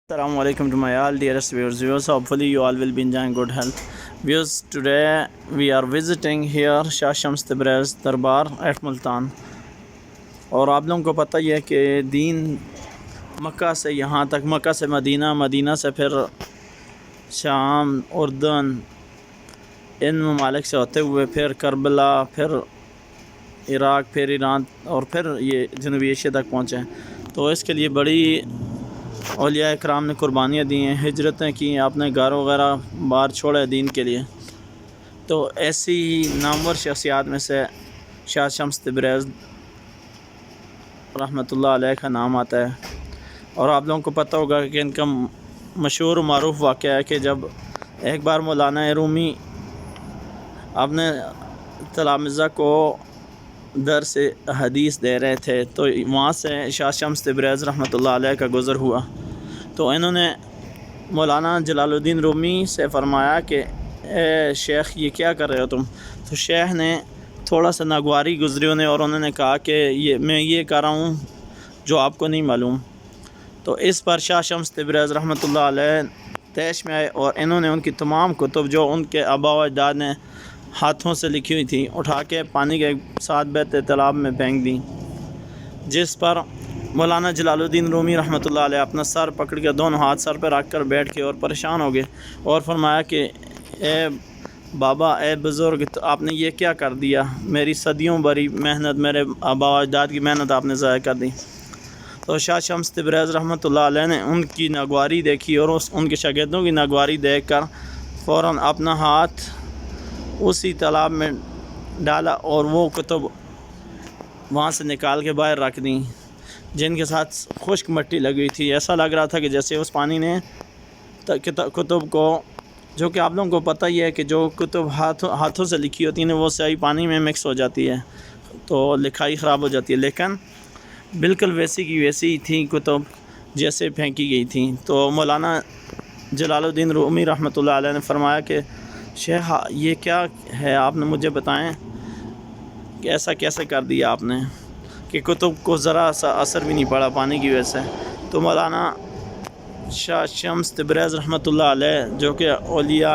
Assalamu alaikum to my all dearest viewers. Hopefully you all will be enjoying good health. Viewers, today we are visiting here Shah Shams Tabriz दरबार at Multan. और आप लोगों को पता ही है कि दीन मक्का से यहाँ तक, मक्का से मदीना, मदीना से फिर शाम, उर्दन, इन ममालिक से होते हुए फिर करबला, फिर इराक़, फिर ईरान और फिर ये जनूबी एशिया तक पहुँचे। तो इसके लिए बड़ी औलिया इकराम ने कुर्बानियाँ दी हैं, हिजरतें की हैं, अपने घर वगैरह बाहर छोड़े दीन के लिए। तो ऐसी ही नामवर शख्सियात में से शाह शम्स तब्रेज़ रहमतुल्लाह अलैह का नाम आता है। और आप लोगों को पता होगा कि इनका मशहूर मारूफ़ वाक़या है कि जब एक बार मौलाना रूमी अपने तलामिज़ा को दर्स हदीस दे रहे थे, तो वहाँ से शाह शम्स तब्रेज़ रहमतुल्लाह अलैह का गुज़र हुआ। तो इन्होंने मौलाना जलालुद्दीन रूमी से फ़रमाया कि ए शेख, ये क्या कर रहे हो तुम? तो शेख ने थोड़ा सा नागवारी गुज़री उन्हें और उन्होंने कहा कि मैं ये कर रहा हूँ जो आपको नहीं मालूम। तो इस पर शाह शम्स तब्रेज़ रहमतुल्लाह अलैह तैश में आए और इन्होंने उनकी तमाम कुतुब जो उनके आबा व अजदाद ने हाथों से लिखी हुई थी उठा के पानी के साथ बहते तालाब में फेंक दी, जिस पर मौलाना जलालुद्दीन रूमी रहमतुल्लाह अलैह अपना सर पकड़ के दोनों हाथ सर पर रख कर बैठ के और परेशान हो गए और फरमाया कि ए बाबा, ए बुज़ुर्ग, तो आपने ये क्या कर दिया? मेरी सदियों भरी मेहनत, मेरे आबा अजदाद की मेहनत आपने ज़ाया कर दी। तो शाह शम्स तब्रेज़ रहमतुल्लाह अलैह ने उनकी नागवारी देखी और उनके शागिर्दों की नागवारी देख कर फ़ौरन अपना हाथ उसी तालाब में डाला और वो कुतुब वहाँ से निकाल के बाहर रख दी, जिनके साथ खुश्क मिट्टी लगी थी। ऐसा लग रहा था कि जैसे उस पानी ने कुतुब को, जो कि आप लोगों को पता ही है कि जो कुतुब हाथों से लिखी होती है वो सही पानी में मिक्स हो जाती है तो लिखाई ख़राब हो जाती है, लेकिन बिल्कुल वैसी की वैसी थी कुतुब जैसे फेंकी गई थी। तो मौलाना जलालुद्दीन रूमी रहमतुल्लाह अलैह ने फरमाया कि शेख, ये क्या है? आपने मुझे बताएं कि ऐसा कैसे कर दिया आपने कि कुतुब को ज़रा सा असर भी नहीं पड़ा पानी की वजह से। तो मौलाना शाह शम्स तब्रेज़ रहमतुल्लाह अलैह, जो कि औलिया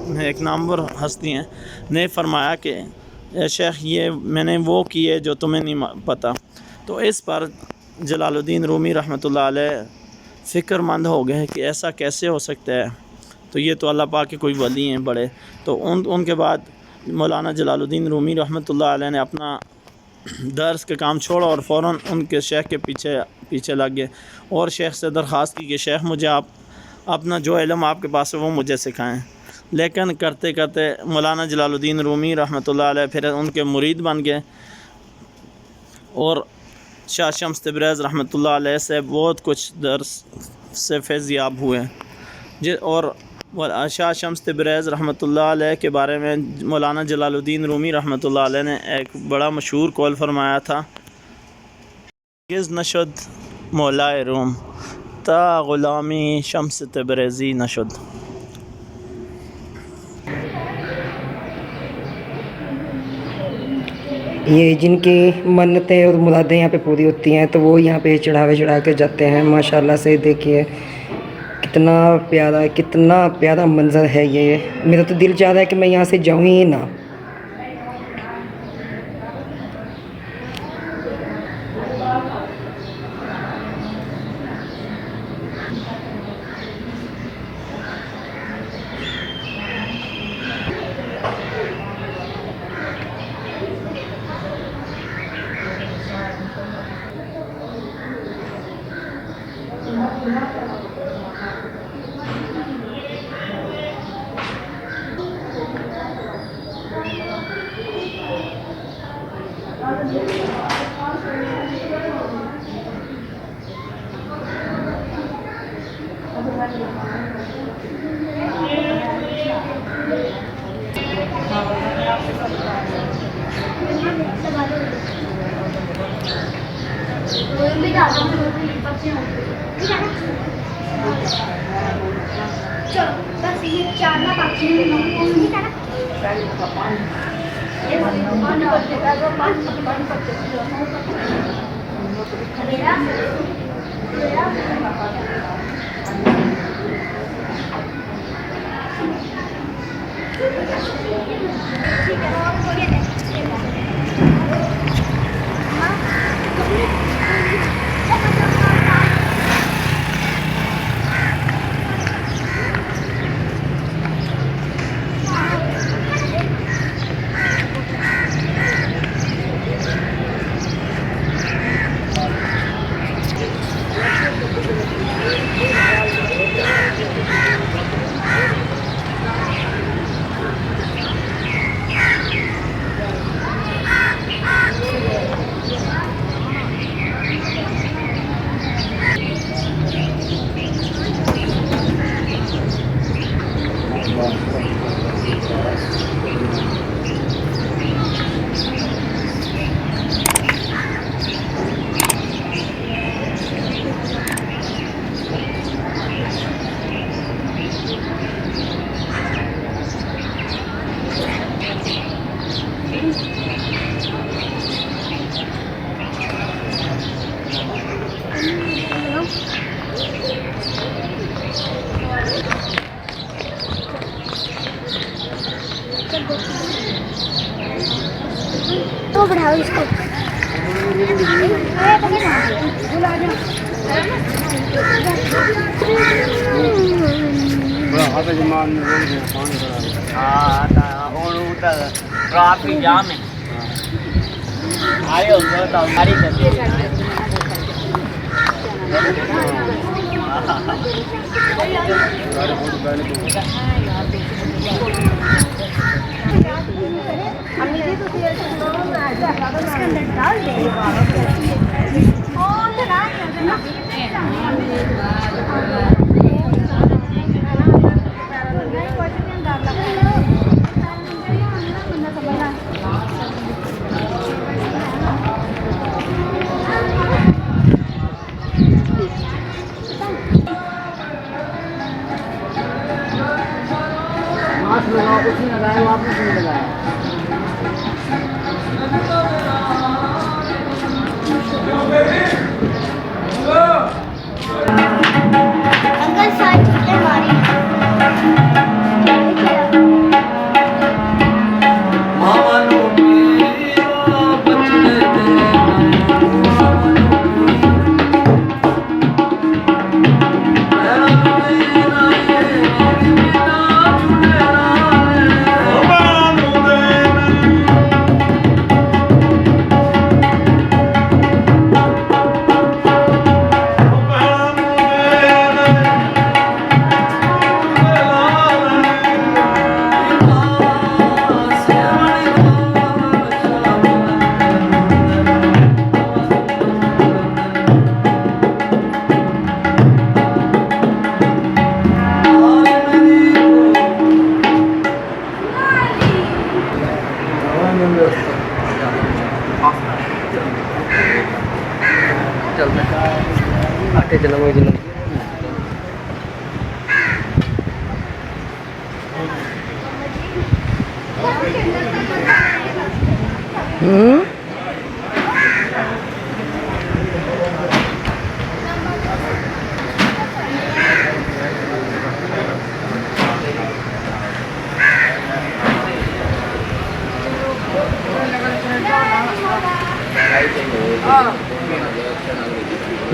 में एक नामवर हस्ती हैं, ने फरमाया कि शेख, ये मैंने वो किए जो तुम्हें नहीं पता। तो इस पर जलालुद्दीन रूमी रहमतुल्लाह अलैह फ़िक्रमंद हो गए कि ऐसा कैसे हो सकता है, तो ये तो अल्लाह पाक के कोई वली हैं बड़े। तो उनके बाद मौलाना जलालुद्दीन रूमी रहमतुल्लाह अलैह ने अपना दर्स का काम छोड़ा और फ़ौरन उनके शेख के पीछे लग गए और शेख से दरख्वास्त की कि शेख, मुझे आप अपना जो इल्म आपके पास है वो मुझे सिखाएं। लेकिन करते करते मौलाना जलालुद्दीन रूमी रहमतुल्लाह अलैह फिर उनके मुरीद बन गए और शाह शम्स तब्रेज़ रहमतुल्लाह अलैह से बहुत कुछ दर्स से फैज़याब हुए। और शाह शम्स तब्रेज़ रहमतुल्लाह अलैह के बारे में मौलाना जलालुद्दीन रूमी रहमतुल्लाह अलैह ने एक बड़ा मशहूर कौल फरमाया था, किज़ नशुद मौलाए रूम ता ग़ुलामी शम्स तब्रेज़ी नशुद। ये जिनकी मन्नतें और मुरादें यहाँ पे पूरी होती हैं तो वो यहाँ पे चढ़ावे चढ़ा के जाते हैं। माशाल्लाह से देखिए कितना प्यारा मंज़र है ये। मेरा तो दिल चाह रहा है कि मैं यहाँ से जाऊँ ही ना। बस ये चार ना बाकी है हाँ और उधर ट्रैफिक जाम है आए उधर तो गाड़ी चलती है उसके अंदर डाल दे अंकल साइड से मारी आटे चला मुझे जल्दी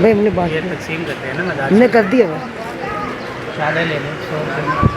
भाई हमने बात तकसीम करते हैं ना मजाक हमने कर दिया भाई सादे ले लें 100 रुपये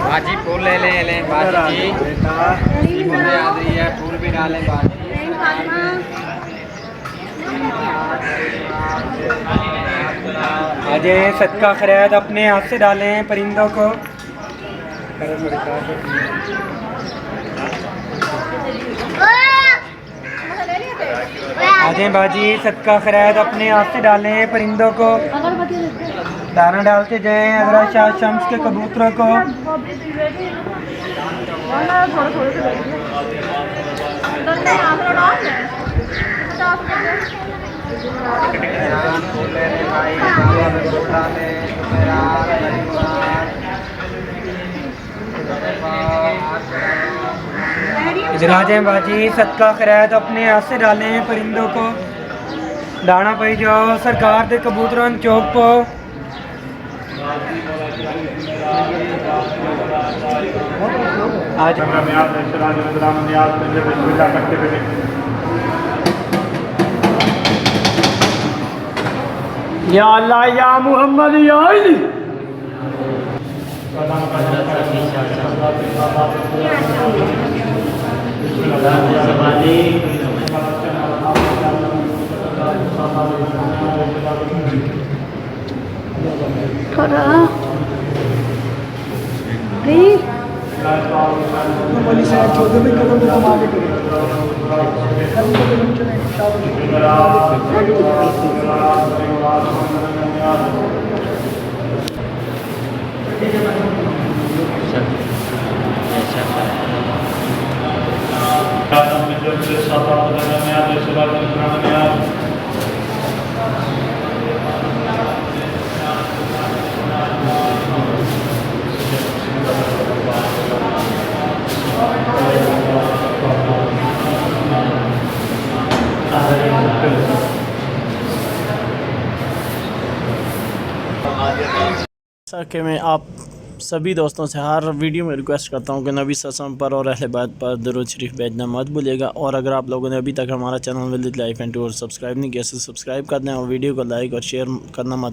बाजी फूल ले लें बाजी जी मुझे याद रही है फूल भी डालें बाजी आज सदका खैरात अपने हाथ से डालें परिंदों को आज बाजी सदका खैरात अपने हाथ से डालें परिंदों को दाना डालते जाएं अगर शाह शम्स के कबूतरों को इधर आ जाएं बाजी सदका खैरात अपने हाथ से डालें परिंदों को दाना पाई जाओ सरकार के कबूतरों चौक पो आज या अल्लाह या मोहम्मद या अली जैसा कि मैं आप सभी दोस्तों से हर वीडियो में रिक्वेस्ट करता हूँ कि नबी सल्लल्लाहु अलैहि वसल्लम पर और अहले बैत पर दुरूद शरीफ भेजना मत भूलिएगा। और अगर आप लोगों ने अभी तक हमारा channel village life and tour subscribe नहीं किया तो सब्सक्राइब कर दें और वीडियो को लाइक और शेयर करना मत